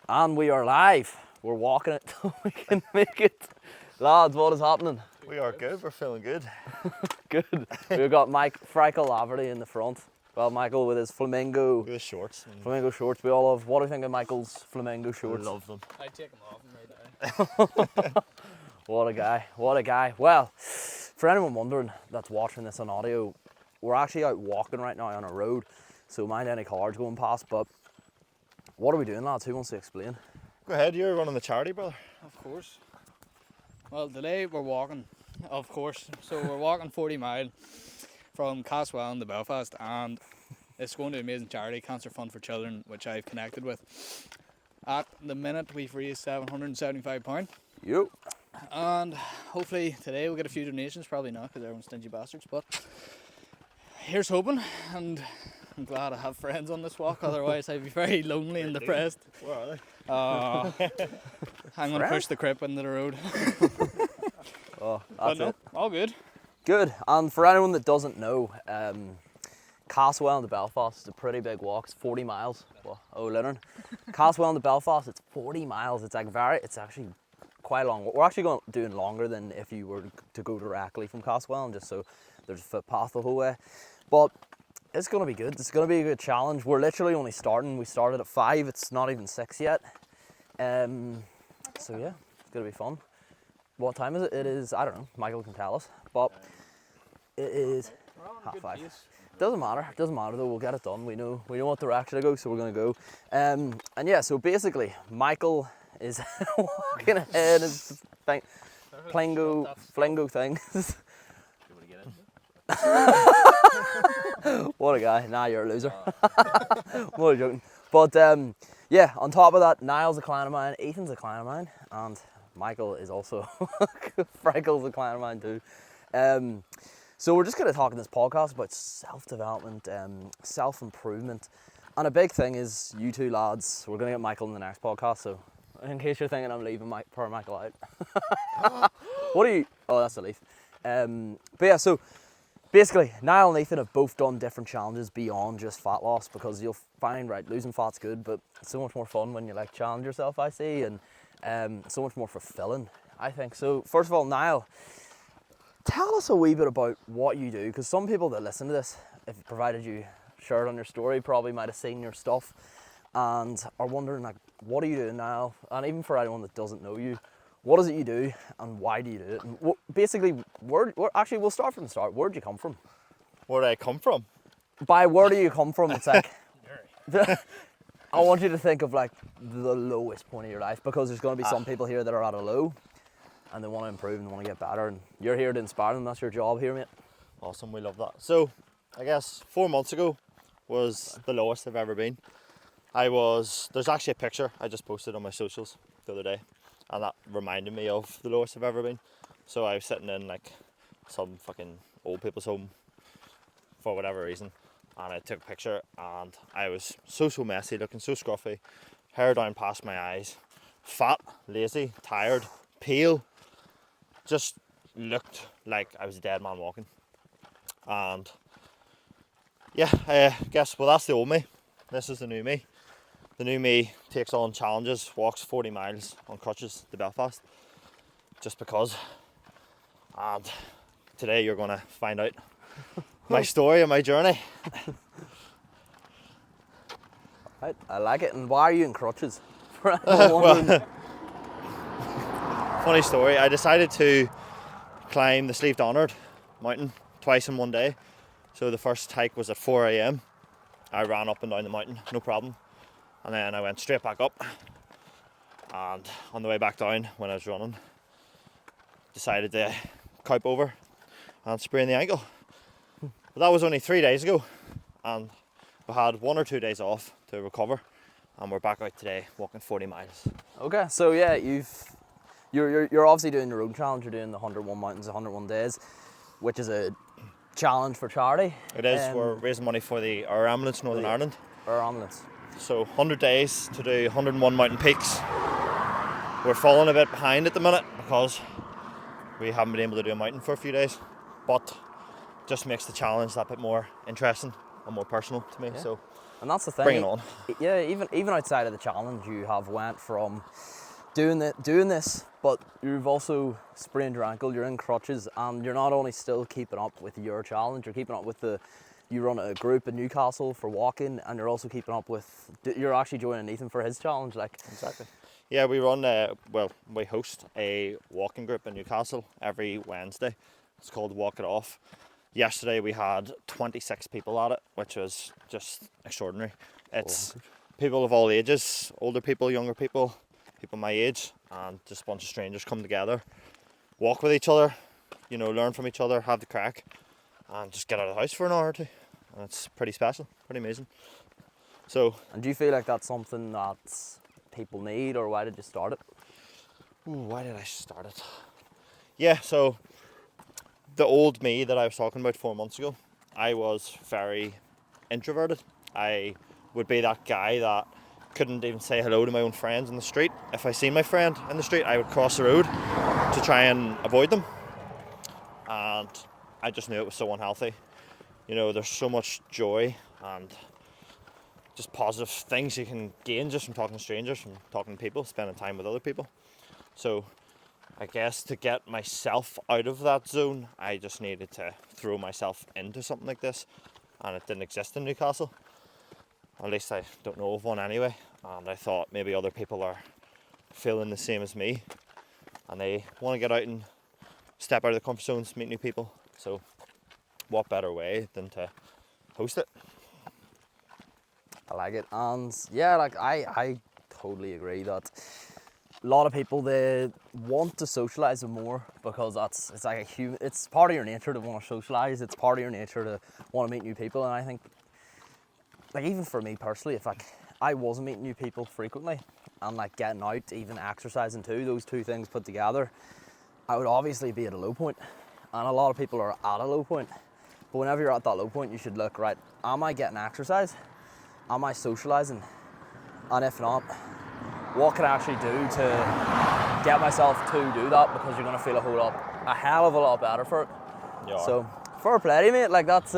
And we are live. We're walking it till we can make it. Lads, what is happening? We are good, we're feeling good. Good. We've got Michael Laverty in the front. Well, Michael with his flamingo With the shorts. shorts. We all love. What do you think of Michael's flamingo I shorts? love them. I take them off and right now. What a guy. What a guy. Well, for anyone wondering that's watching this on audio, we're actually out walking right now on a road. So mind any cars going past, but what are we doing, lads? Who wants to explain? Go ahead, you're running the charity, brother. Of course. Well, today we're walking, of course. So we're walking 40 mile from Caswell to Belfast, and it's going to an amazing charity, Cancer Fund for Children, which I've connected with. At the minute, we've raised £775. You. And hopefully today we'll get a few donations. Probably not, because everyone's stingy bastards. But here's hoping, and I'm glad I have friends on this walk. Otherwise, I'd be very lonely and depressed. Where are they? I'm going to push the crip into the road. Oh, But that's no, it. all good. Good. And for anyone that doesn't know, Caswell to Belfast is a pretty big walk. It's 40 miles. Well, Leonard. Caswell to Belfast, it's 40 miles. It's actually quite long. We're actually doing longer than if you were to go directly from Caswell, and just so there's a footpath the whole way. But it's going to be good. It's going to be a good challenge. We're literally only starting. We started at 5. It's not even 6 yet. So yeah, it's going to be fun. What time is it? It is, I don't know, Michael can tell us. But it is We're on a half good 5. pace. Doesn't matter. It doesn't matter though. We'll get it done. We know what direction to go, so we're going to go. And yeah, so basically, Michael is walking ahead his flingo thing. What a guy. Nah, you're a loser. What a joking. But yeah, on top of that, Niall's a client of mine, Ethan's a client of mine, and Michael is also Frankle's a client of mine too. So we're just going to talk in this podcast about self-development, self-improvement, and a big thing is you two lads. We're going to get Michael in the next podcast, so in case you're thinking I'm leaving Michael out. What are you? Oh, that's a leaf. But yeah, so basically, Niall and Ethan have both done different challenges beyond just fat loss, because you'll find, right, losing fat's good, but it's so much more fun when you like challenge yourself, I see, and so much more fulfilling, I think. So first of all, Niall, tell us a wee bit about what you do, because some people that listen to this, if provided you share it on your story, probably might have seen your stuff and are wondering, like, what are you doing now? And even for anyone that doesn't know you, what is it you do and why do you do it? And basically, actually, we'll start from the start. Where'd you come from? Where did I come from? By where do you come from, it's like, I want you to think of like the lowest point of your life, because there's going to be some people here that are at a low and they want to improve and want to get better, and you're here to inspire them. That's your job here, mate. Awesome, we love that. So, I guess 4 months ago was the lowest I've ever been. There's actually a picture I just posted on my socials the other day, and that reminded me of the lowest I've ever been. So I was sitting in like some fucking old people's home for whatever reason, and I took a picture, and I was so messy, looking so scruffy, hair down past my eyes, fat, lazy, tired, pale, just looked like I was a dead man walking. And yeah, I guess, well, that's the old me. This is the new me. The new me takes on challenges, walks 40 miles on crutches to Belfast, just because. And today you're going to find out my story and my journey. Right, I like it. And why are you in crutches? For anyone wondering. Funny story, I decided to climb the Sleeve Donard mountain twice in one day. So the first hike was at 4 a.m. I ran up and down the mountain, no problem. And then I went straight back up. And on the way back down, when I was running, decided to coupe over and sprain the ankle. But that was only 3 days ago. And we had 1 or 2 days off to recover. And we're back out today, walking 40 miles. Okay, so yeah, you're obviously doing the road challenge. You're doing the 101 mountains, 101 days, which is a challenge for charity. It is. We're raising money for our ambulance Northern Ireland. Our ambulance. So 100 days to do 101 mountain peaks. We're falling a bit behind at the minute because we haven't been able to do a mountain for a few days, but just makes the challenge that bit more interesting and more personal to me. Yeah. So And that's the thing. bring it on. Yeah, even outside of the challenge, you have went from doing this, but you've also sprained your ankle. You're in crutches, and you're not only still keeping up with your challenge. You're keeping up with you run a group in Newcastle for walking, and you're also keeping up with. You're actually joining Ethan for his challenge, like. Exactly. Yeah, we run. We host a walking group in Newcastle every Wednesday. It's called Walk It Off. Yesterday we had 26 people at it, which was just extraordinary. It's people of all ages, older people, younger people, people my age, and just a bunch of strangers come together, walk with each other, learn from each other, have the crack, and just get out of the house for an hour or two. And it's pretty special, pretty amazing. So. And do you feel like that's something that people need, or why did you start it? Why did I start it? Yeah, so the old me that I was talking about 4 months ago, I was very introverted. I would be that guy that couldn't even say hello to my own friends in the street. If I seen my friend in the street, I would cross the road to try and avoid them. And I just knew it was so unhealthy. There's so much joy and just positive things you can gain just from talking to strangers, from talking to people, spending time with other people. So I guess to get myself out of that zone, I just needed to throw myself into something like this, and it didn't exist in Newcastle. At least I don't know of one anyway, and I thought maybe other people are feeling the same as me, and they want to get out and step out of their comfort zones, meet new people. So what better way than to host it? I like it, and yeah, like I totally agree that a lot of people, they want to socialise more because it's like it's part of your nature to want to socialise. It's part of your nature to want to meet new people, and I think, like, even for me personally, if I wasn't meeting new people frequently and like getting out, even exercising too, those two things put together, I would obviously be at a low point, and a lot of people are at a low point. But whenever you're at that low point, you should look, right, am I getting exercise? Am I socialising? And if not, what can I actually do to get myself to do that? Because you're going to feel a hell of a lot better for it. Yeah. So, fair play to you, mate. Like, that's,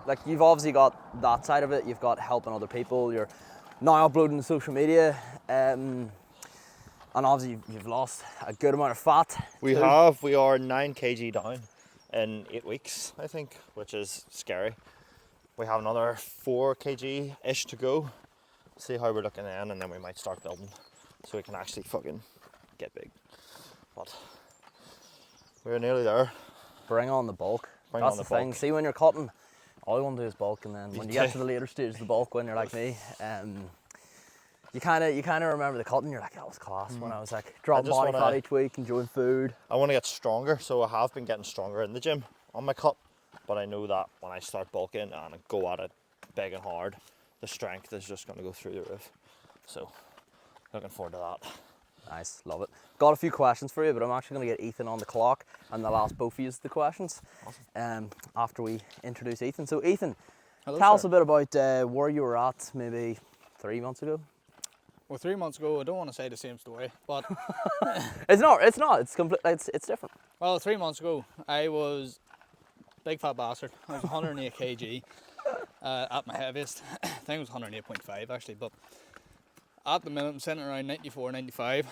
like, you've obviously got that side of it. You've got helping other people. You're now uploading to social media. And obviously, you've lost a good amount of fat. We are 9 kg down in 8 weeks, I think, which is scary. We have another 4 kg-ish to go. See how we're looking then, and then we might start building so we can actually fucking get big. But we're nearly there. Bring on the bulk. That's the thing. See, when you're cutting, all you want to do is bulk, and then when you get to the later stage of the bulk, when you're like me, you kind of remember the cutting. You're like, that was class when I was like dropping body fat each week, enjoying food. I want to get stronger, so I have been getting stronger in the gym on my cut. But I know that when I start bulking and go at it big and hard, the strength is just going to go through the roof. So, looking forward to that. Nice, love it. Got a few questions for you, but I'm actually going to get Ethan on the clock, and they'll ask both of you the questions. Awesome. After we introduce Ethan. So, Ethan, Hello, tell sir. us a bit about where you were at maybe 3 months ago. Well, 3 months ago, I don't want to say the same story, but It's not. It's complete. It's different. well, 3 months ago, I was big fat bastard. I was 108 kg at my heaviest. I think it was 108.5 actually, but at the minute I'm sitting around 94, 95,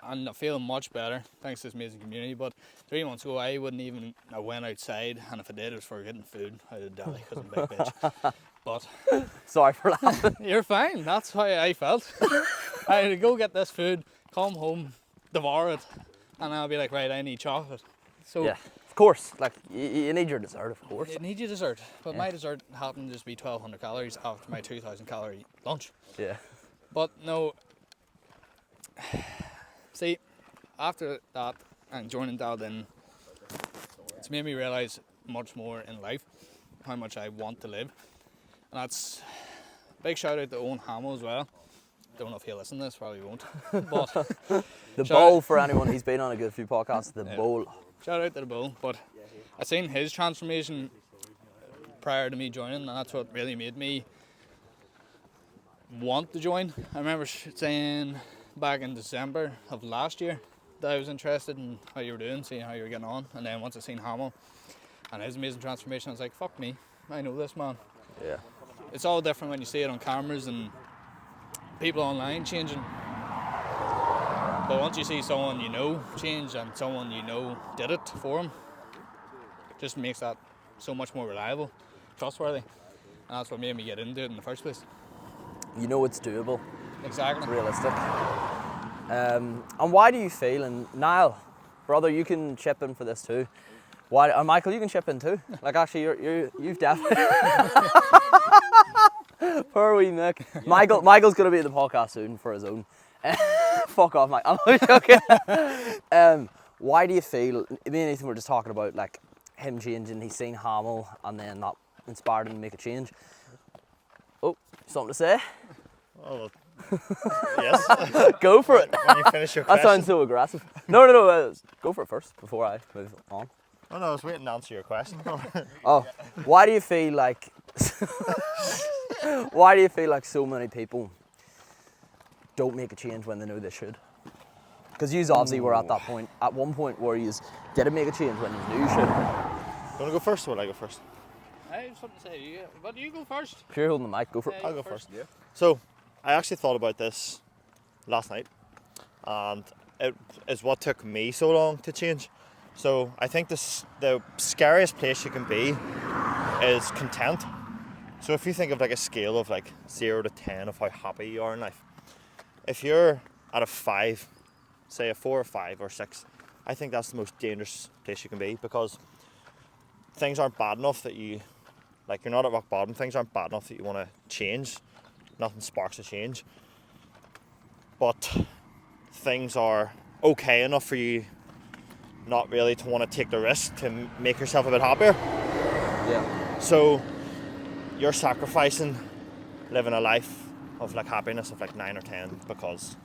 and I'm feeling much better thanks to this amazing community. But 3 months ago, I wouldn't even have went outside, and if I did, it was for getting food out of the deli because I'm a big bitch. But Sorry for laughing. you're fine. That's how I felt. I had to go get this food, come home, devour it, and I'll be like, right, I need chocolate. So Yeah, of course. Like, you need your dessert, of course. you need your dessert, but Yeah. my dessert happened to just be 1,200 calories after my 2,000 calorie lunch. Yeah. But no, see, after that and joining Dalton, it's made me realise much more in life, how much I want to live. And that's big shout out to Owen Hamill as well. Don't know if he'll listen to this, probably won't. But The Shout bowl, out- for anyone who's been on a good few podcasts, the Yeah. bowl. shout out to the bull. But I seen his transformation prior to me joining, and that's what really made me want to join. I remember saying back in December of last year that I was interested in how you were doing, seeing how you were getting on, and then once I seen Hamill and his amazing transformation, I was like, fuck me, I know this man. Yeah. it's all different when you see it on cameras and people online changing. But once you see someone you know change and someone you know did it for them, it just makes that so much more reliable, trustworthy. And that's what made me get into it in the first place. You know it's doable, Exactly. it's realistic. And why do you feel, and Niall, brother, you can chip in for this too. Why, and Michael, you can chip in too. Like actually, you've definitely. Poor wee Mick. Michael's gonna be in the podcast soon for his own. Fuck off, Mike. I'm joking. Why do you feel? Me and Ethan were just talking about like him changing. He's seen Hamill, and then that inspired him to make a change. Oh, something to say? Oh, yes. Go for it. When you finish your That question. sounds so aggressive. No. Go for it first before I move on. Oh no, I was waiting to answer your question. Oh, why do you feel like? Why do you feel like so many people don't make a change when they know they should? Because you obviously were at that point, at one point where you didn't make a change when you knew you should. You want to go first or will I go first? I have something to say. But you go first. If you're holding the mic, go for it. I'll go first. Yeah. So, I actually thought about this last night, and it is what took me so long to change. So, I think the scariest place you can be is content. So, if you think of like a scale of like 0 to 10 of how happy you are in life, if you're at a 5, say a 4 or 5 or 6, I think that's the most dangerous place you can be, because things aren't bad enough that you, like, you're not at rock bottom. Things aren't bad enough that you want to change. Nothing sparks a change. But things are okay enough for you not really to want to take the risk to make yourself a bit happier. Yeah. So you're sacrificing living a life of like happiness of like 9 or 10 because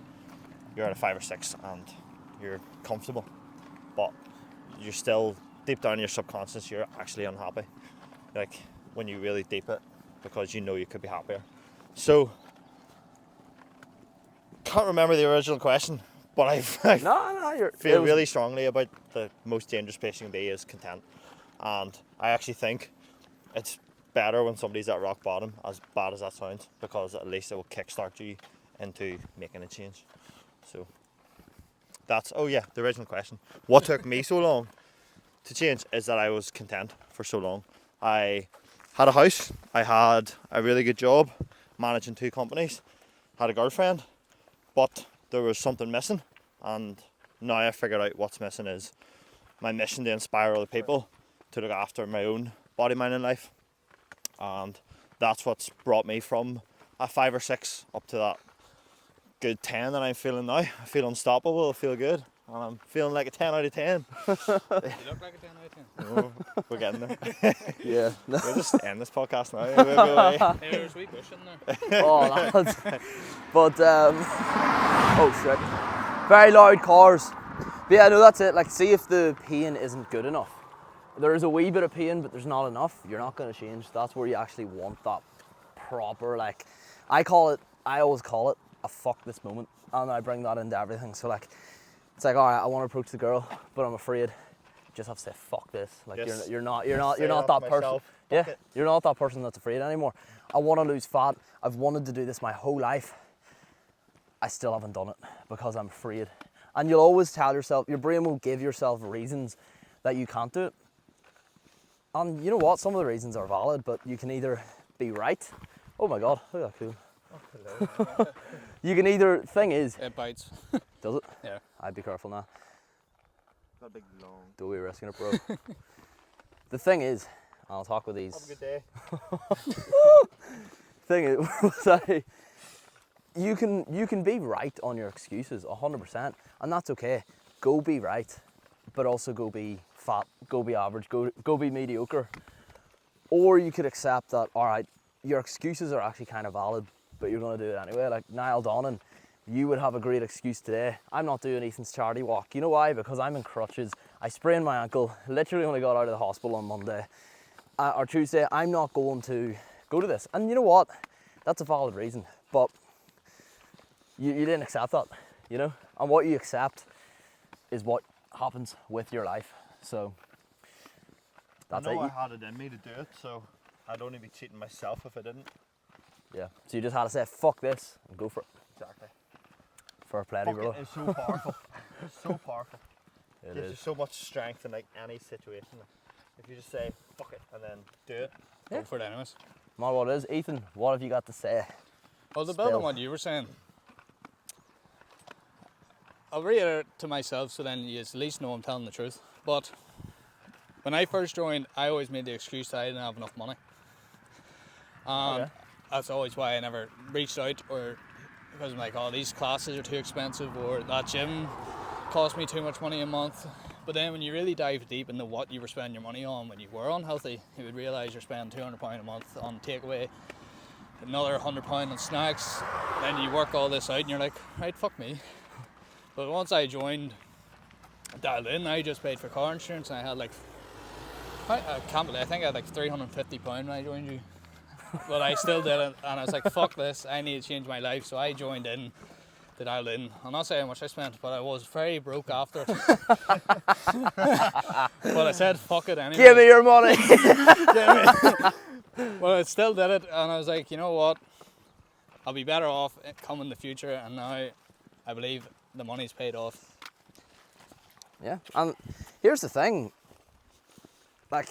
you're at a 5 or 6 and you're comfortable. But you're still, deep down in your subconscious, you're actually unhappy. Like when you really deep it, because you know you could be happier. So, can't remember the original question, but I feel really strongly about the most dangerous place you can be is content. And I actually think it's better when somebody's at rock bottom, as bad as that sounds, because at least it will kickstart you into making a change. So that's, oh yeah, the original question. What took me so long to change is that I was content for so long. I had a house, I had a really good job, managing 2 companies, had a girlfriend, but there was something missing, and now I figured out what's missing is my mission to inspire other people to look after my own body, mind and life. And that's what's brought me from a 5 or 6 up to that good 10 that I'm feeling now. I feel unstoppable, I feel good, and I'm feeling like a 10 out of 10. You look like a 10 out of 10. Oh, we're getting there. Yeah. We'll just end this podcast now. We'll go away. Hey, there's a wee bush in there. Oh, lads. But, oh shit. Very loud cars. But yeah, no, that's it. Like, see if the pain isn't good enough. There is a wee bit of pain, but there's not enough. You're not going to change. That's where you actually want that proper, like, I always call it a fuck this moment. And I bring that into everything. So, like, it's like, all right, I want to approach the girl, but I'm afraid. Just have to say fuck this. Like Yes. you're not that person. Yeah, you're not that person that's afraid anymore. I want to lose fat. I've wanted to do this my whole life. I still haven't done it because I'm afraid. And you'll always tell yourself, your brain will give yourself reasons that you can't do it. And you know what? Some of the reasons are valid, but you can either be right. Oh my God, look at that cool. Oh, hello. You can either, thing is, It bites. does it? Yeah. I'd be careful now. Got a big long. Don't be risking it, bro. The thing is, I'll talk with these. Have a good day. Thing is, you can be right on your excuses 100%, and that's okay. Go be right, but also go be fat, go be average, go be mediocre. Or you could accept that, all right, your excuses are actually kind of valid, but you're going to do it anyway. Like Niall Donnan, you would have a great excuse today. I'm not doing Ethan's charity walk. You know why? Because I'm in crutches. I sprained my ankle, literally only got out of the hospital on Monday. Or Tuesday, I'm not going to go to this. And you know what? That's a valid reason. But you didn't accept that, you know? And what you accept is what happens with your life. So that's I know it. I had it in me to do it, so I'd only be cheating myself if I didn't. Yeah. So you just had to say, fuck this, and go for it. Exactly. For a plenty, Fuck bro. it is so powerful. It's so powerful. It Gives you is. so much strength in like any situation. If you just say fuck it and then do it. Go for it anyways. Not what it is. Ethan, what have you got to say? Well, to build Spill. on what you were saying, I'll reiterate to myself so then you at least know I'm telling the truth. But when I first joined, I always made the excuse that I didn't have enough money. And Okay. that's always why I never reached out, or because I'm like, oh, these classes are too expensive, or that gym cost me too much money a month. But then when you really dive deep into what you were spending your money on when you were unhealthy, you would realise you're spending £200 a month on takeaway, another £100 on snacks, then you work all this out and you're like, right, fuck me. But once I joined, dialed in, I just paid for car insurance and I had like, I can't believe, I think I had like £350 when I joined you. But I still did it and I was like, fuck this, I need to change my life. So I joined in, to dial in. I'm not saying how much I spent, but I was very broke after it. But I said, fuck it anyway. Give me your money! Well, I still did it, and I was like, you know what? I'll be better off come in the future, and now I believe the money's paid off. Yeah, and here's the thing. Like,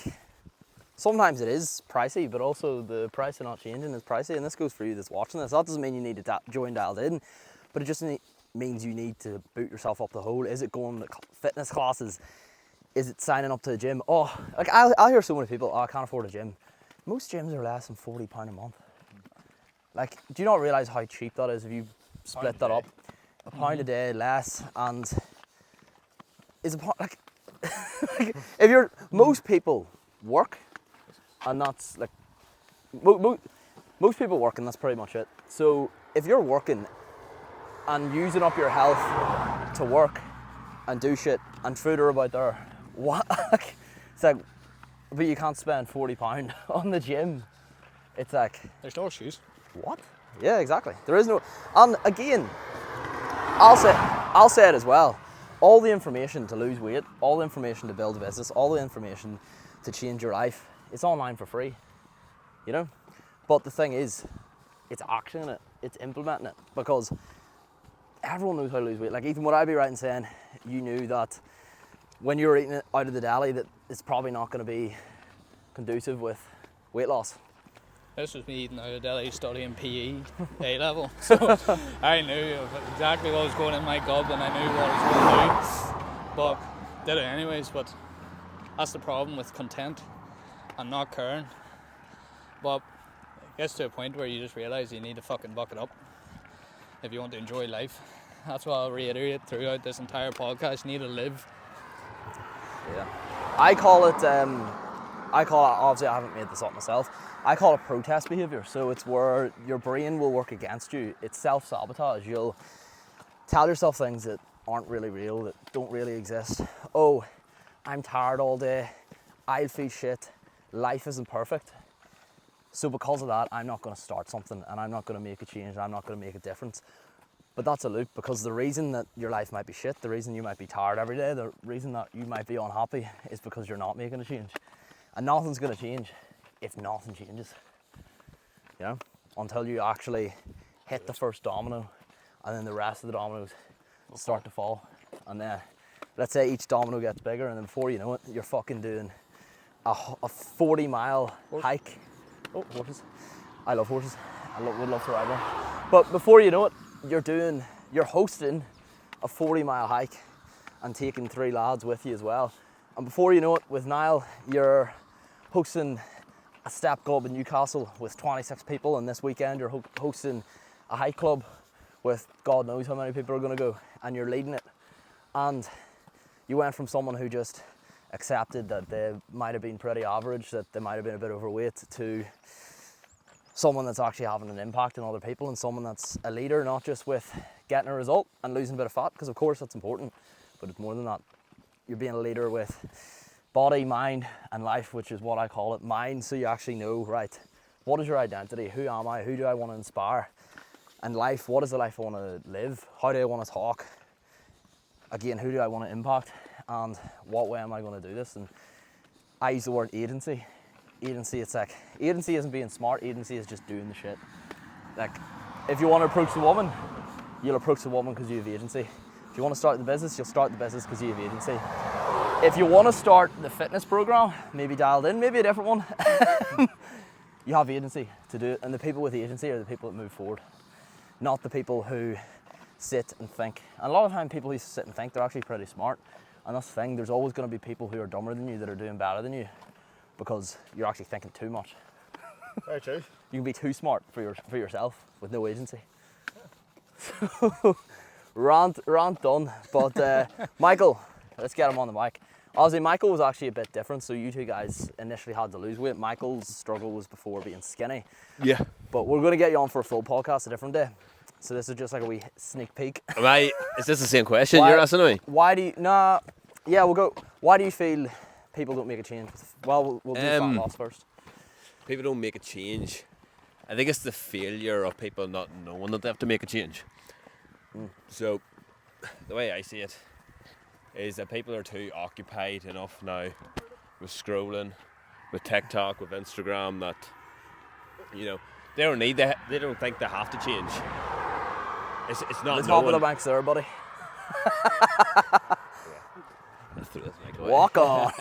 sometimes it is pricey, but also the price of not changing is pricey, and this goes for you that's watching this. That doesn't mean you need to join dialed in, but it just means you need to boot yourself up the hole. Is it going to fitness classes? Is it signing up to a gym? Oh, like I'll hear so many people, oh, I can't afford a gym. Most gyms are less than £40 a month. Like, do you not realise how cheap that is if you split that up? £1 a day less, and is a like, if you're, most people work, and that's like, most people work and that's pretty much it. So if you're working and using up your health to work and do shit, and food are about there, what? It's like, but you can't spend £40 on the gym. It's like, There's no excuse. what? Yeah, exactly. There is no, and again, I'll say it as well. All the information to lose weight, all the information to build a business, all the information to change your life, it's online for free, you know? But the thing is, it's actioning it, it's implementing it, because everyone knows how to lose weight. Like, Ethan, would I be right in saying you knew that when you were eating it out of the deli that it's probably not going to be conducive with weight loss? This was me eating out of deli, studying PE, A level. So I knew exactly what was going in my gob and I knew what I was going to do. But did it anyways. But that's the problem with content and not caring. But it gets to a point where you just realise you need to fucking buck it up if you want to enjoy life. That's what I'll reiterate throughout this entire podcast. You need to live. Yeah. I call it, obviously I haven't made this up myself, I call it protest behaviour. So it's where your brain will work against you. It's self-sabotage. You'll tell yourself things that aren't really real, that don't really exist. Oh, I'm tired all day, I'll feel shit, life isn't perfect. So because of that, I'm not going to start something and I'm not going to make a change and I'm not going to make a difference. But that's a loop, because the reason that your life might be shit, the reason you might be tired every day, the reason that you might be unhappy is because you're not making a change. And nothing's going to change if nothing changes, you know, until you actually hit the first domino, and then the rest of the dominoes start to fall. And then, let's say each domino gets bigger, and then before you know it, you're fucking doing a 40-mile hike. Oh, horses. I love horses. Would love to ride one. But before you know it, you're hosting a 40-mile hike and taking 3 lads with you as well. And before you know it, with Niall, you're hosting a step club in Newcastle with 26 people, and this weekend you're hosting a hike club with God knows how many people are going to go, and you're leading it. And you went from someone who just accepted that they might have been pretty average, that they might have been a bit overweight, to someone that's actually having an impact on other people, and someone that's a leader, not just with getting a result and losing a bit of fat, because of course that's important, but it's more than that. You're being a leader with body, mind, and life, which is what I call it. Mind, so you actually know, right, what is your identity? Who am I? Who do I want to inspire? And life, what is the life I want to live? How do I want to talk? Again, who do I want to impact? And what way am I going to do this? And I use the word agency. Agency, it's like, agency isn't being smart, agency is just doing the shit. like, if you want to approach the woman, you'll approach the woman because you have agency. If you want to start the business, you'll start the business because you have agency. If you want to start the fitness program, maybe dialed in, maybe a different one, you have agency to do it. And the people with agency are the people that move forward, not the people who sit and think. And a lot of time people who sit and think, they're actually pretty smart. And that's the thing, there's always going to be people who are dumber than you that are doing better than you because you're actually thinking too much. Very true. You can be too smart for yourself with no agency. So, rant done. But Michael, let's get him on the mic. Obviously, Michael was actually a bit different. So you two guys initially had to lose weight. Michael's struggle was before being skinny. Yeah. But we're going to get you on for a full podcast a different day. So this is just like a wee sneak peek. Is this the same question you're asking me? Why do you? Nah. Yeah, we'll go. Why do you feel people don't make a change? Well, we'll do fat loss first. People don't make a change. I think it's the failure of people not knowing that they have to make a change. So, the way I see it is that people are too occupied enough now with scrolling, with TikTok, with Instagram that, they don't think they have to change. It's not The top of the knowing. bank's there, buddy. Let's throw this mic away. Walk on.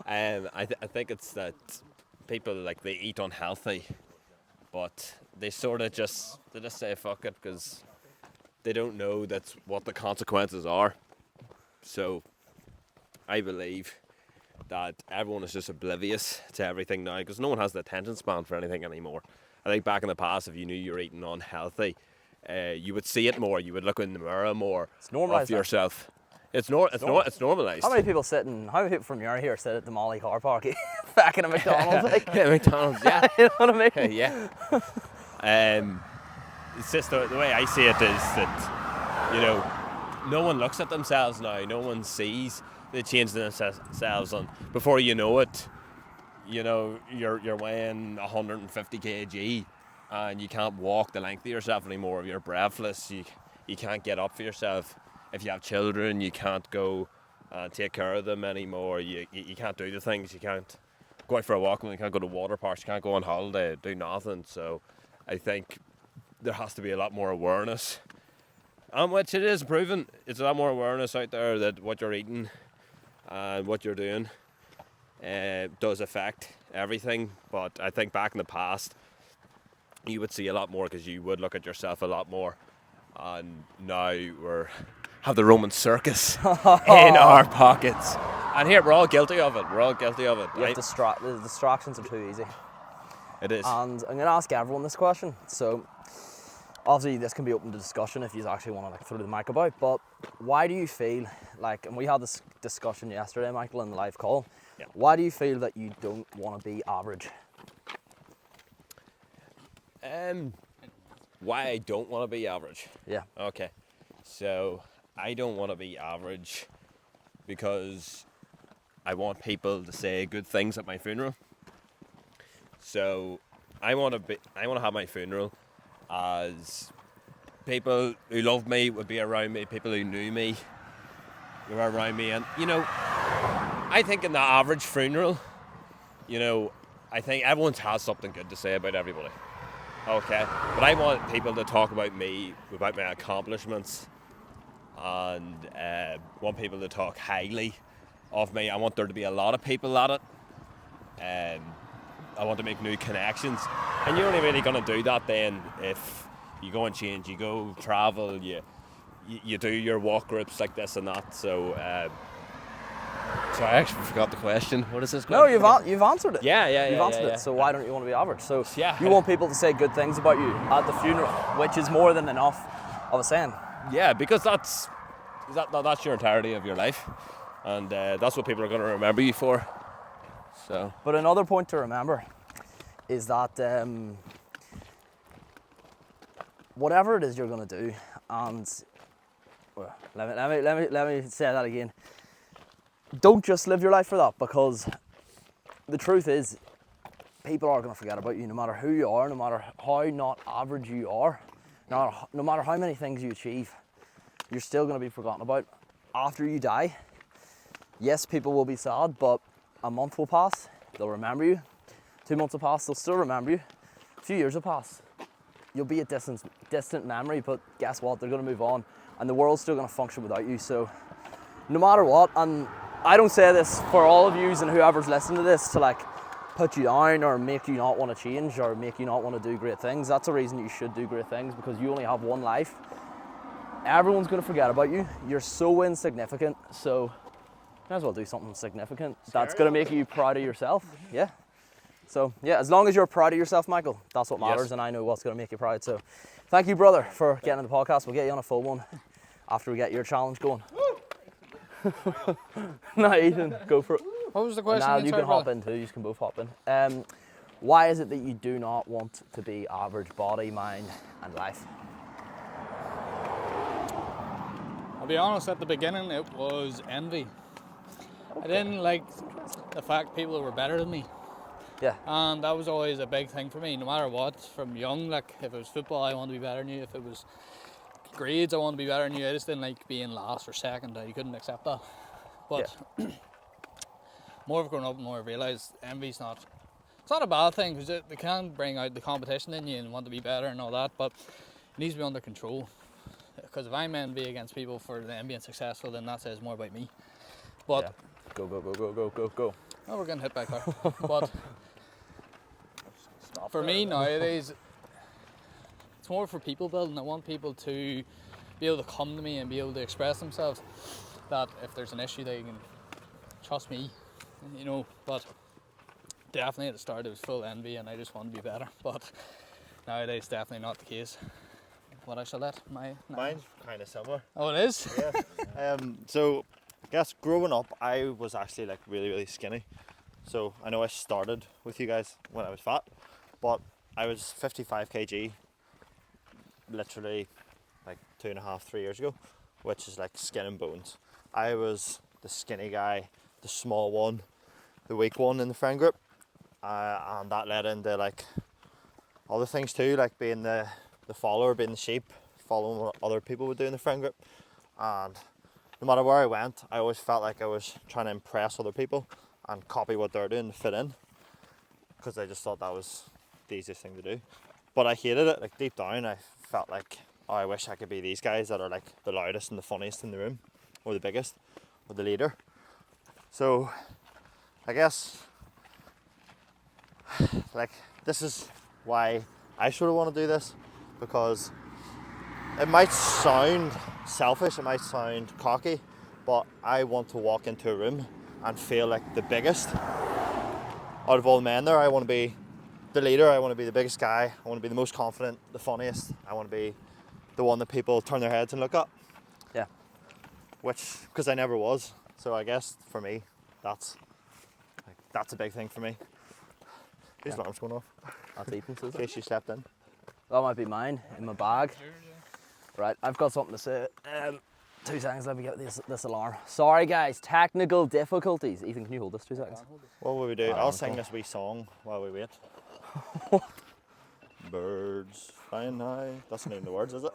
I think it's that people they eat unhealthy, but they sort of just say fuck it because they don't know that's what the consequences are. So I believe that everyone is just oblivious to everything now because no one has the attention span for anything anymore. I think back in the past, if you knew you were eating unhealthy, you would see it more. You would look in the mirror more It's normalised of yourself. It's normalised. How many people from your here sit at the Molly car park back in a McDonald's? Like, Yeah, McDonald's, yeah. you know what I mean? Yeah. It's just the way I see it is that, no one looks at themselves now. No one sees the change in themselves. And before you know it, you're weighing 150 kg and you can't walk the length of yourself anymore. You're breathless. You can't get up for yourself. If you have children, you can't go take care of them anymore. You can't do the things. You can't go out for a walk. You can't go to water parks. You can't go on holiday. Do nothing. So I think there has to be a lot more awareness. Which it is proven. It's a lot more awareness out there that what you're eating and what you're doing does affect everything. But I think back in the past, you would see a lot more because you would look at yourself a lot more. And now have the Roman circus in our pockets. And here, we're all guilty of it. The distractions are too easy. It is. And I'm going to ask everyone this question. So, obviously, this can be open to discussion if you actually want to throw the mic about. But why do you feel and we had this discussion yesterday, Michael, in the live call. Yeah. Why do you feel that you don't want to be average? Why I don't want to be average? Yeah. Okay. So, I don't want to be average because I want people to say good things at my funeral. So, I want to have my funeral as people who love me would be around me, people who knew me were around me. And, I think in the average funeral, I think everyone has something good to say about everybody. Okay, but I want people to talk about me, about my accomplishments, and want people to talk highly of me. I want there to be a lot of people at it. I want to make new connections, and you're only really going to do that then if you go and change, you go travel, you do your walk groups like this and that. So, so I actually forgot the question. What is this question? No, you've answered it. Yeah. You've answered it. So why don't you want to be average? So Yeah. you want people to say good things about you at the funeral, which is more than enough of a saying. Yeah, because that's your entirety of your life, and that's what people are going to remember you for. So. But another point to remember is that whatever it is you're going to do, and well, let me say that again. Don't just live your life for that, because the truth is, people are going to forget about you no matter who you are, no matter how not average you are, no matter how many things you achieve, you're still going to be forgotten about after you die. Yes, people will be sad, but a month will pass, they'll remember you. 2 months will pass, they'll still remember you. A few years will pass. You'll be a distant memory, but guess what? They're going to move on, and the world's still going to function without you. So, no matter what, and I don't say this for all of you and whoever's listening to this to like put you down or make you not want to change or make you not want to do great things. That's a reason you should do great things, because you only have one life. Everyone's going to forget about you. You're so insignificant, so might as well do something significant that's going to make you proud of yourself. Yeah. So, yeah, as long as you're proud of yourself, Michael, that's what matters, and I know what's going to make you proud. So, thank you, brother, for getting on the podcast. We'll get you on a full one after we get your challenge going. No, Ethan, go for it. What was the question? Now again? you Sorry, can hop brother. in too. You can both hop in. Why is it that you do not want to be average body, mind, and life? I'll be honest, at the beginning it was envy. I didn't like the fact people were better than me. Yeah. And that was always a big thing for me, no matter what. From young, like if it was football, I wanted to be better than you. If it was grades, I wanted to be better than you. I just didn't like being last or second. I couldn't accept that. But more of growing up, more I realised envy's not. It's not a bad thing, because they can bring out the competition in you and want to be better and all that. But it needs to be under control. Because if I'm envy against people for them being successful, then that says more about me. But Yeah. Go. oh, we're getting hit by a car. But for me nowadays, it's more for people building. I want people to be able to come to me and be able to express themselves. That if there's an issue, they can trust me, you know. But definitely at the start, it was full envy, and I just wanted to be better. But nowadays, definitely not the case. What I shall let Mine's kind of similar. Oh, it is. Yeah. So, I guess growing up, I was actually like really skinny. So I know I started with you guys when I was fat, but I was 55 kg literally like 2.5, 3 years ago, which is like skin and bones. I was the skinny guy, the small one, the weak one in the friend group, and that led into like other things too, like being the follower, being the sheep, following what other people would do in the friend group. And no matter where I went, I always felt like I was trying to impress other people and copy what they're doing to fit in, because I just thought that was the easiest thing to do. But I hated it. Like deep down, I felt like, oh, I wish I could be these guys that are like the loudest and the funniest in the room, or the biggest, or the leader. So I guess like this is why I sort of want to do this, because it might sound selfish, it might sound cocky, but I want to walk into a room and feel like the biggest out of all the men there. I want to be the leader, I want to be the biggest guy, I want to be the most confident, the funniest, I want to be the one that people turn their heads and look at. Yeah. Which, because I never was, so I guess for me, that's a big thing for me. Whose alarm's going off? That's Ethan's, In case you slept in. That might be mine in my bag. Right, I've got something to say. 2 seconds, let me get this alarm. Sorry guys, technical difficulties. Ethan, can you hold this 2 seconds? What will we do? I'll sing this wee song while we wait. Birds flying high. That's not even the words, is it?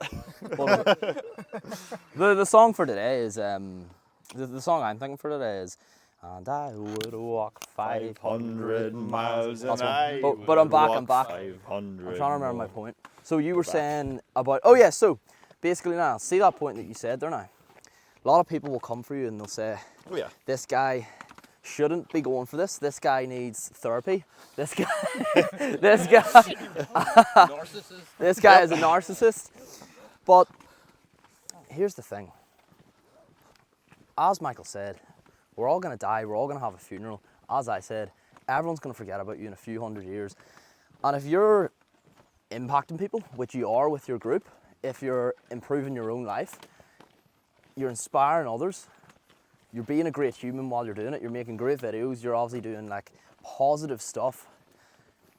The song for today is the song I'm thinking for today is "And I would walk 500 miles." and I but I'm back. I'm 500 trying to remember my point. So you were saying about so basically now see that point that you said there now. A lot of people will come for you and they'll say, Oh yeah. this guy shouldn't be going for this. This guy needs therapy. This guy, this guy is a narcissist. But here's the thing. As Michael said, we're all going to die. We're all going to have a funeral. As I said, everyone's going to forget about you in a few hundred years. And if you're impacting people, which you are with your group, if you're improving your own life, you're inspiring others, you're being a great human while you're doing it, you're making great videos, you're obviously doing like positive stuff,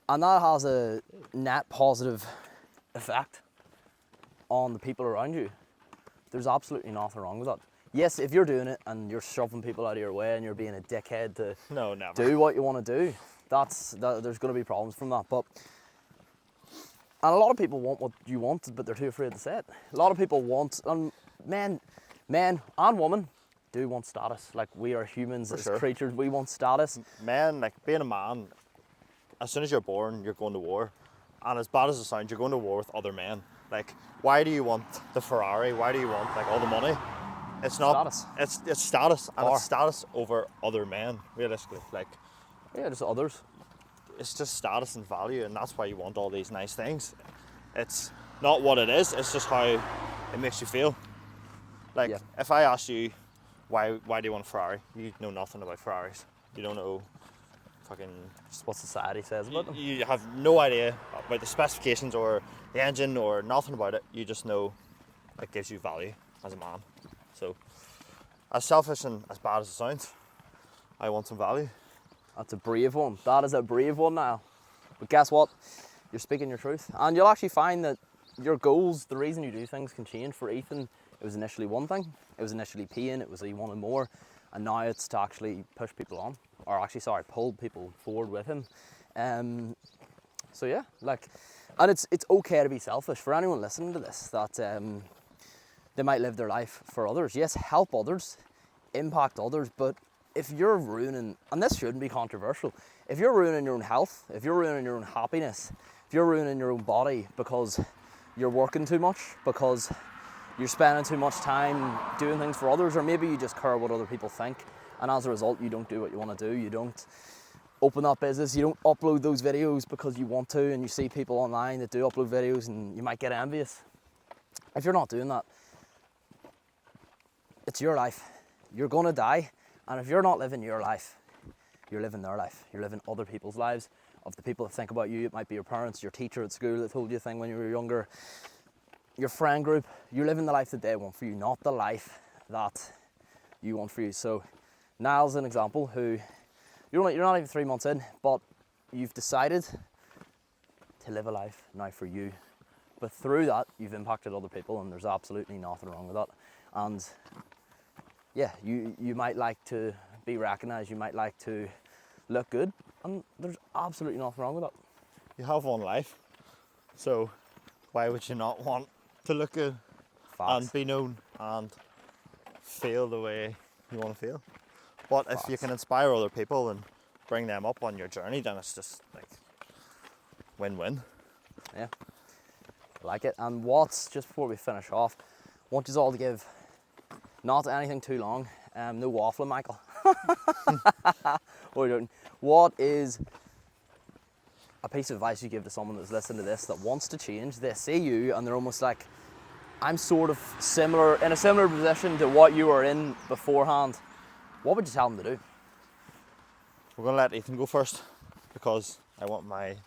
and that has a net positive effect on the people around you. There's absolutely nothing wrong with that. Yes, if you're doing it and you're shoving people out of your way and you're being a dickhead to do what you want to do, there's going to be problems from that. And a lot of people want what you want, but they're too afraid to say it. A lot of people want, and men and women do want status. Like, we are humans as creatures, we want status. Men, like being a man, as soon as you're born, you're going to war. And as bad as it sounds, you're going to war with other men. Like, why do you want the Ferrari? Why do you want like all the money? It's not Status. It's status, and Power. it's status over other men. Realistically, like Yeah, just others. it's just status and value, and that's why you want all these nice things. It's not what it is. It's just how it makes you feel. Like Yeah. if I asked you why do you want a Ferrari, you know nothing about Ferraris. You don't know fucking. Just what society says about them. You have no idea about the specifications or the engine or nothing about it. You just know it gives you value as a man. So, as selfish and as bad as it sounds, I want some value. That's a brave one. That is a brave one, Niall. But guess what? You're speaking your truth. And you'll actually find that your goals, the reason you do things can change. For Ethan, it was initially one thing. It was initially peeing. It was he wanted more. And now it's to actually push people on. Or actually, sorry, pull people forward with him. So yeah, like, and it's okay to be selfish. For anyone listening to this, that they might live their life for others. Yes, help others, impact others, but if you're ruining, and this shouldn't be controversial, if you're ruining your own health, if you're ruining your own happiness, if you're ruining your own body because you're working too much, because you're spending too much time doing things for others, or maybe you just care what other people think, and as a result you don't do what you want to do, you don't open that business, you don't upload those videos because you want to, and you see people online that do upload videos and you might get envious. If you're not doing that, it's your life. You're gonna die, and if you're not living your life, you're living their life. You're living other people's lives, of the people that think about you. It might be your parents, your teacher at school that told you a thing when you were younger, your friend group. You're living the life that they want for you, not the life that you want for you. So Niall's an example who, you're not even 3 months in, but you've decided to live a life now for you. But through that, you've impacted other people, and there's absolutely nothing wrong with that. And yeah, you might like to be recognised, you might like to look good, and there's absolutely nothing wrong with that. You have one life, so why would you not want to look good and be known and feel the way you want to feel? But if you can inspire other people and bring them up on your journey, then it's just like win-win. Yeah, I like it. And what's, just before we finish off, I want you all to give, not anything too long, no waffling, Michael. What is a piece of advice you give to someone that's listening to this that wants to change? They see you and they're almost like, I'm sort of in a similar position to what you were in beforehand. What would you tell them to do? We're going to let Ethan go first because I want my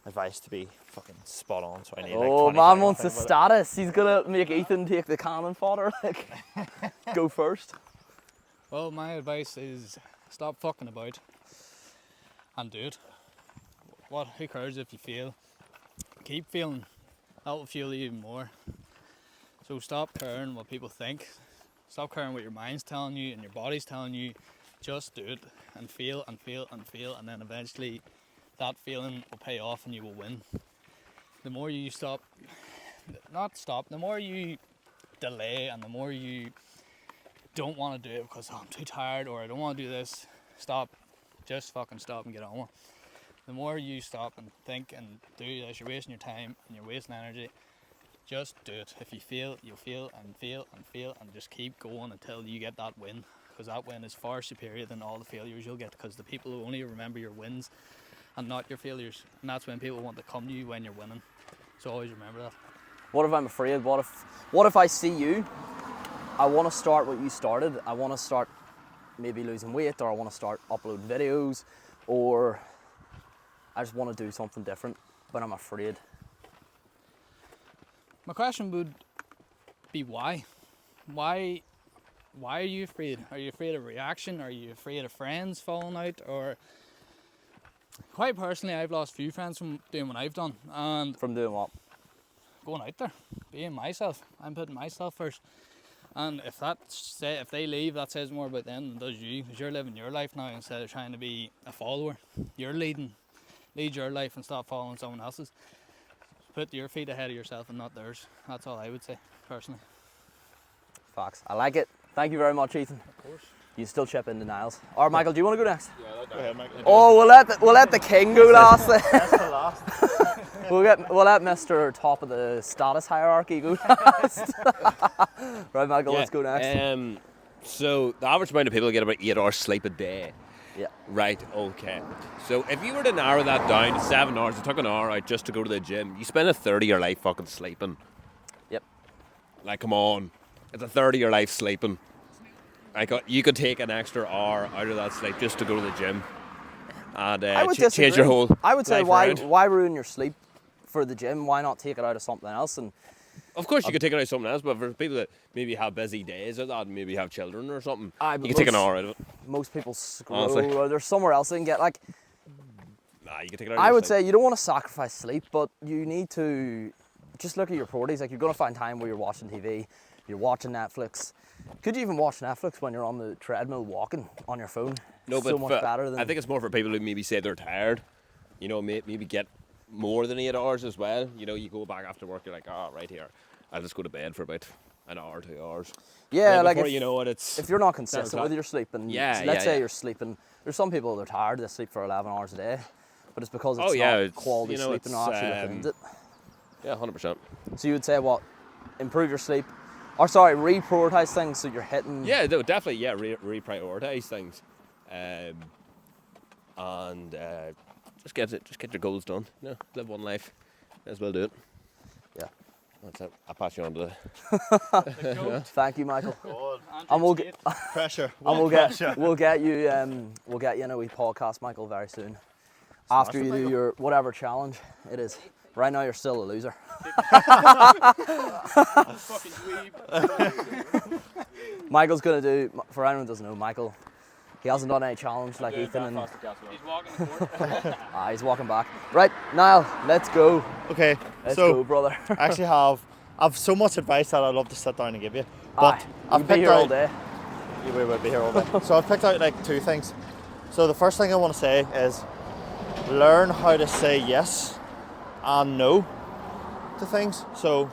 advice to be fucking spot on. So I need Oh, like 20 man seconds wants to the think status. He's gonna make Ethan take the cannon fodder. Like, go first. Well, my advice is stop fucking about and do it. Who cares if you fail? Keep feeling. That will fuel you even more. So stop caring what people think. Stop caring what your mind's telling you and your body's telling you. Just do it and feel and feel and feel, and then eventually that feeling will pay off and you will win. The more you the more you delay and the more you don't want to do it because I'm too tired or I don't want to do this, stop. Just fucking stop and get on with it. The more you stop and think and do this, you're wasting your time and you're wasting energy. Just do it. If you fail, you'll fail and fail and fail and just keep going until you get that win, because that win is far superior than all the failures you'll get, because the people who only remember your wins and not your failures, and that's when people want to come to you when you're winning. So always remember that. What if I'm afraid? What if I see you? I want to start what you started. I want to start maybe losing weight, or I want to start uploading videos, or I just want to do something different, but I'm afraid. My question would be why? Why are you afraid? Are you afraid of reaction? Are you afraid of friends falling out? Or quite personally, I've lost a few friends from doing what I've done. And From doing what? going out there, being myself. I'm putting myself first. And if they leave, that says more about them than it does you, because you're living your life now instead of trying to be a follower. You're lead your life and stop following someone else's. Put your feet ahead of yourself and not theirs. That's all I would say, personally. Facts. I like it. Thank you very much, Ethan. Of course. You still chip into Niles. Or Michael, do you want to go next? Go ahead, Michael. Oh, we'll let the king go last. That's the last. we'll let Mr. Top of the status hierarchy go next. Right, Michael, let's go next. So the average amount of people get about 8 hours sleep a day. Yeah. Right, okay. So if you were to narrow that down to 7 hours, it took an hour out just to go to the gym, you spend a third of your life fucking sleeping. Yep. Like, come on. It's a third of your life sleeping. Like, you could take an extra hour out of that sleep just to go to the gym. And I would change your whole I would say life around. why ruin your sleep for the gym? Why not take it out of something else? And Of course, you could take it out of something else, but for people that maybe have busy days or that, maybe have children or something, but you can take an hour out of it. most people scroll, Honestly. or there's somewhere else they can get. Like, Nah, you can take it out of I your would sleep. say you don't want to sacrifice sleep, but you need to just look at your priorities. Like, you're going to find time where you're watching TV, you're watching Netflix. Could you even watch Netflix when you're on the treadmill walking on your phone? No, so much better than. I think it's more for people who maybe say they're tired. You know, maybe get more than 8 hours as well. You know, you go back after work, you're like, oh, right here, I'll just go to bed for about an hour, 2 hours. Yeah, And like before if, you know it, it's if you're not consistent o'clock. with your sleep, and Yeah, let's say yeah. you're sleeping, there's some people that are tired, they sleep for 11 hours a day, but it's because it's Oh, yeah, not it's, quality you know, sleep and not it's, actually looking into it. Yeah, 100%. So you would say what? Improve your sleep, or sorry, reprioritize things so you're hitting. Yeah, no, definitely. Yeah, reprioritize things, and just get your goals done. You know, live one life, may as well do it. Yeah. That's it. I'll pass you on to the. Thank you, Michael. God. And we'll get Pressure. and we'll get you in a wee podcast, Michael, very soon. After you do your whatever challenge it is. Right now you're still a loser. Fucking dweeb. Michael's gonna do, for anyone who doesn't know, Michael, he hasn't done any challenge like Ethan, and He's walking the court. he's walking back. Right, Niall, let's go. Okay, Let's so go, brother. I actually I've so much advice that I'd love to sit down and give you. But Aye, I've we'll be picked here all out, day. We will be here all day. So I've picked out like 2 things. So the first thing I want to say is learn how to say yes and no to things. So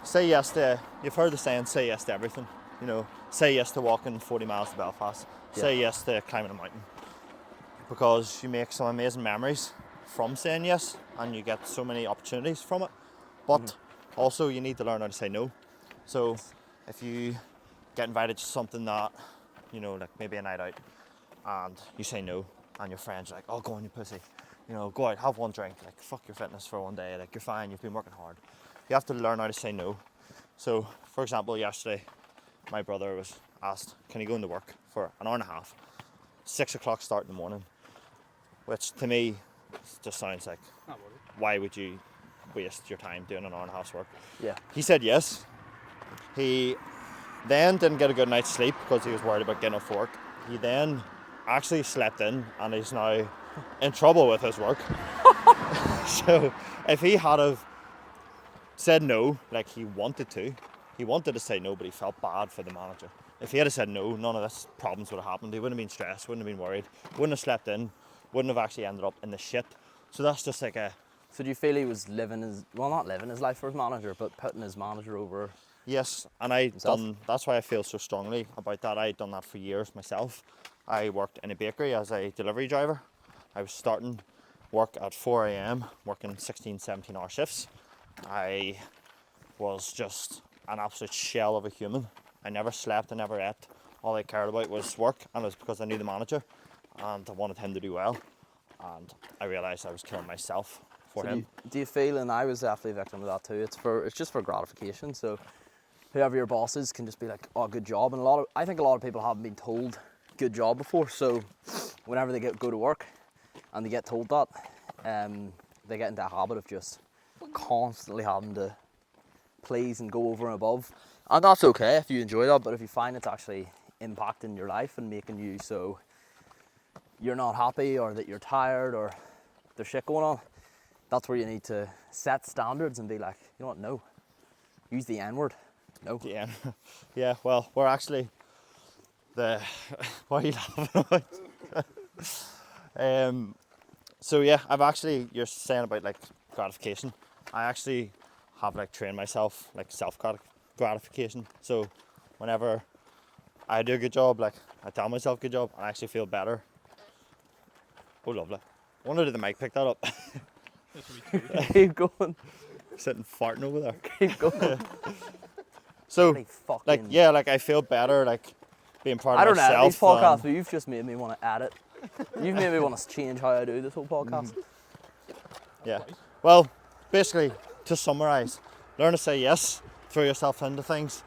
say yes to, you've heard the saying, say yes to everything. You know, say yes to walking 40 miles to Belfast. Yeah. Say yes to climbing a mountain. Because you make some amazing memories from saying yes and you get so many opportunities from it. But also you need to learn how to say no. So if you get invited to something that, you know, like maybe a night out, and you say no, and your friends are like, oh, go on, you pussy. You know, go out, have one drink, like, fuck your fitness for one day, like, you're fine, you've been working hard. You have to learn how to say no. So, for example, yesterday, my brother was asked, can he go into work for an hour and a half, 6 o'clock start in the morning, which to me just sounds like, why would you waste your time doing an hour and a half's work? Yeah. He said yes. He then didn't get a good night's sleep because he was worried about getting off work. He then actually slept in and he's now in trouble with his work. So if he had have said no, like he wanted to say no, but he felt bad for the manager. If he had said no, none of this problems would have happened. He wouldn't have been stressed, wouldn't have been worried, wouldn't have slept in, wouldn't have actually ended up in the shit. So that's just like a, So do you feel he was living his, well, not living his life for his manager, but putting his manager over? yes, and that's why I feel so strongly about that. I'd done that for years myself. I worked in a bakery as a delivery driver. I was starting work at 4 a.m, working 16, 17 hour shifts. I was just an absolute shell of a human. I never slept, I never ate. All I cared about was work, and it was because I knew the manager and I wanted him to do well. And I realised I was killing myself for him. Do you feel, and I was definitely a victim of that too, it's just for gratification. So whoever your boss is can just be like, oh, good job. And I think a lot of people haven't been told good job before. So whenever they go to work and they get told that, they get into a habit of just constantly having to please and go over and above. And that's okay if you enjoy that, but if you find it's actually impacting your life and making you so you're not happy, or that you're tired, or there's shit going on, that's where you need to set standards and be like, you know what, no. Use the N-word. No. Yeah, yeah. Well, we're actually the. What are you laughing about? So yeah, you're saying about like gratification. I actually have like trained myself like self gratification. So whenever I do a good job, like I tell myself good job, and I actually feel better. Oh, lovely. I wonder did the mic pick that up? This will be true. Keep going. Sitting farting over there. Keep going. So, Bloody fucking- like, yeah, like I feel better, like being part I of don't edit myself. these podcasts, than- but you've just made me want to edit. You've made me want to change how I do this whole podcast. Yeah. Well, basically, to summarise, learn to say yes, throw yourself into things,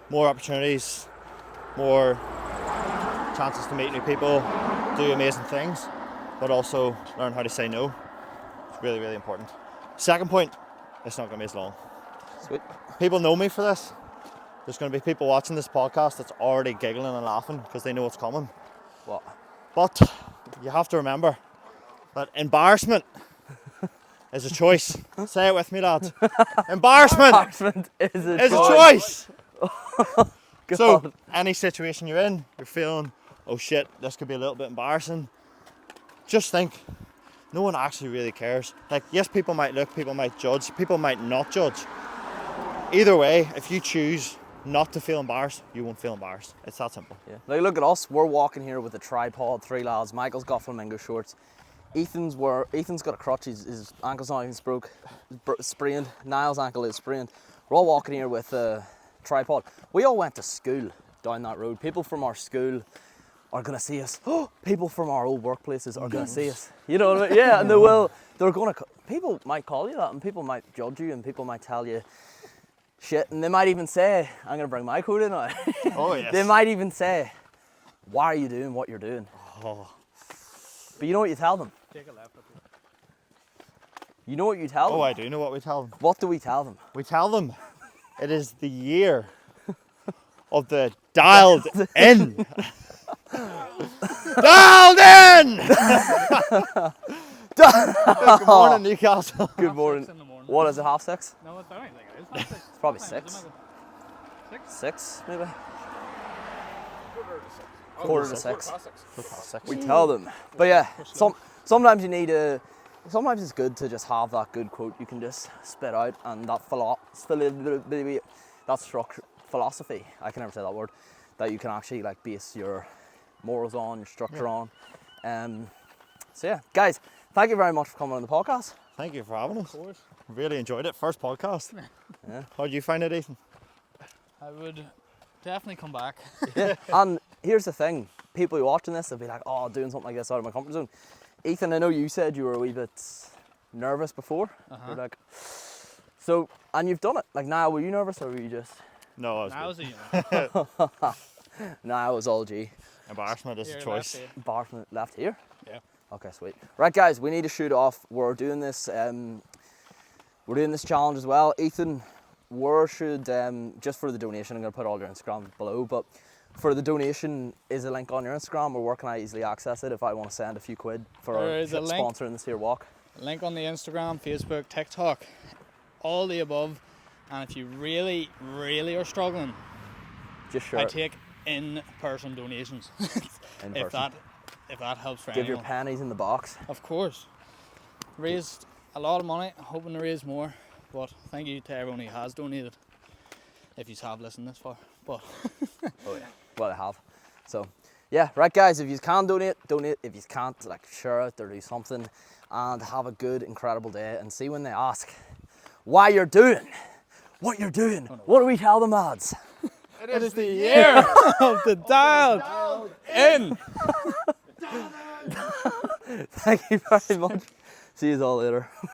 more opportunities, more chances to meet new people, do amazing things, but also learn how to say no. It's really, really important. Second point, it's not going to be as long. Sweet. People know me for this. There's going to be people watching this podcast that's already giggling and laughing because they know it's coming. What? But you have to remember that embarrassment is a choice. Say it with me, lads. Embarrassment Embarrassment is a is a choice. choice. So, any situation you're in, you're feeling, oh shit, this could be a little bit embarrassing. Just think, no one actually really cares. Like, yes, people might look, people might judge, people might not judge. Either way, if you choose not to feel embarrassed, you won't feel embarrassed. It's that simple. Yeah. Like, look at us. We're walking here with a tripod, 3 lads. Michael's got flamingo shorts. Ethan's got a crutch. His ankle's not even sprained. Niall's ankle is sprained. We're all walking here with a tripod. We all went to school down that road. People from our school are gonna see us. People from our old workplaces are gonna see us. You know what I mean? Yeah, and they will. They're gonna. People might call you that, and people might judge you, and people might tell you shit, and they might even say, "I'm gonna bring my coat in now." Oh, yes. They might even say, "Why are you doing what you're doing?" Oh. But you know what you tell them? Take a left. You know what you tell them? Oh, I do know what we tell them. What do we tell them? We tell them it is the year of the dialed in. Dialed in! Good morning, Newcastle. Good morning. 6 in the morning. What is it? 6:30? No, I don't think it is. It's probably What time is 6. it, Michael? 6 maybe. Oh, Quarter to 6. Six. We tell them. But yeah, sometimes you need a. Sometimes it's good to just have that good quote you can just spit out, and that structure, philosophy. I can never say that word. That you can actually like base your morals on, your structure on. So yeah, guys, thank you very much for coming on the podcast. Thank you for having us. Of course. Really enjoyed it. First podcast. Yeah. How did you find it, Ethan? I would definitely come back. Yeah. And here's the thing: people who are watching this, they'll be like, "Oh, doing something like this out of my comfort zone." Ethan, I know you said you were a wee bit nervous before. You're like, so, and you've done it. Like, Niall, were you nervous or were you just? No, I was Now good. is it? Niall was all G. Embarrassment is a Here, choice. left here. Bartman left here. Yeah. Okay, sweet. Right, guys, we need to shoot off. We're doing this. We're doing this challenge as well. Ethan, where should just for the donation? I'm gonna put all your Instagram below, but for the donation, is a link on your Instagram, or where can I easily access it if I want to send a few quid for There is a link. sponsoring this here walk? Link on the Instagram, Facebook, TikTok, all the above. And if you really, really are struggling, Just share I it take in-person donations. in if person. that helps for Give your anyone. pennies in the box. Of course. Raised a lot of money, hoping to raise more. But thank you to everyone who has donated. If you have listened this far. But Oh yeah, well I have. So yeah, right guys, if you can donate. If you can't, like share it or do something, and have a good, incredible day. And see when they ask why you're doing what you're doing, what do we tell them, lads? it is the year of the dialed in. Thank you very much. See you all later.